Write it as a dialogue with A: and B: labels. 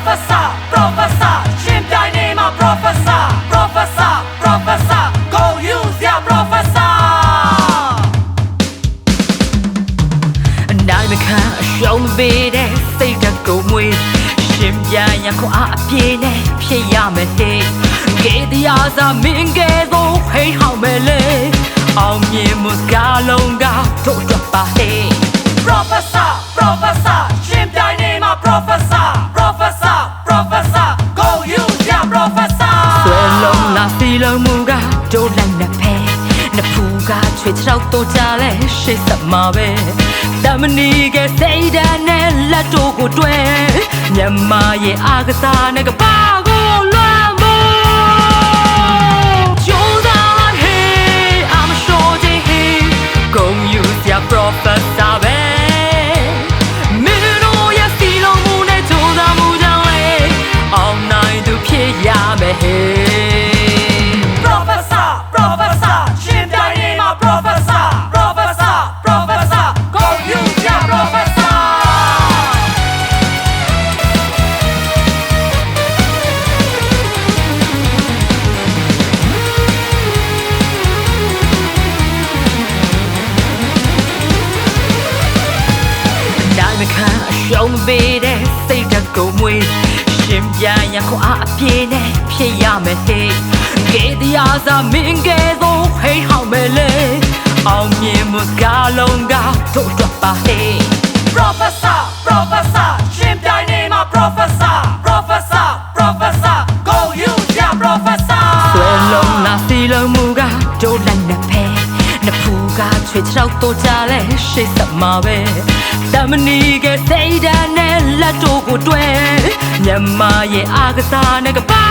A: Professor Professor ရှင်ပြိုင်နေမှာ Professor Professor Professor Go use your Professor
B: နိုင်မခံအရှုံးပေးတဲ့စိတ်ဓာတ်ကိုမွေးရှင်ပြိုင်ရခွန်အားအပြည့်နဲ့ဖြစ်ရမယ်ဟေ့ကေတရားစာမင်းကဲသို့ဟိဟောင်းမယ်လေအောင်မြင်မှုကလုံးကတို့တော့ပါဟေ့
A: Professor Professor ရှင်ပြိုင်နေမှာ Professor Professor Professor Go use your Professor
B: ဆွဲလုံးလာစီလုံးမူကတို့လိုက်နေဖဲနှစ်ဖူးကချွေချောက်တော့ကြလဲရှိတ်ဆက်မှာပဲတမနီကစိတ်ဓာတ်နဲ့လက်တို့ကိုတွဲမြန်မာရဲ့အားကစားနဲ့ကပါကိုလွမ်းမို့ကြိုးစား hey I'm sure they hey go use your Professor ပဲမင်းတို့ရဲ့စီလုံးမူနဲ့ကြိုးစားမှုကြောင့်လေအောင်နိုင်သူဖြစ်ရမယ် hey
A: Professor Professor ရှင်ပြိုင်နေမှာ Professor Professor Professor Go use your Professor
B: နိုင်မခံအရှုံးပေးတဲ့စိတ်ဓာတ်ကိုမွေးရှင်ပြိုင်ရခွန်အားအပြည့်နဲ့ဖြစ်ရမယ်ဟေ့ကေတရားစာမင်းကဲသို့ဟိဟောင်းမယ်လေအောင်မြင်မှုကလုံးကတို့တော့ပါဟေ့
A: Professor Professor ရှင်ပြိုင်နေမှာ Professor Professor Professor Go use your Professor
B: ဆွဲလုံးလာစီလုံးမူကတို့လိုက်နေဖဲနှစ်ဖူးကချွေချောက်တော့ကြလဲရှိတ်ဆက်မှာပဲတမနီကစိတ်ဓာတ်နဲ့လက်တို့ကိုတွဲမြန်မာရဲ့အားကစားနဲ့ကပါ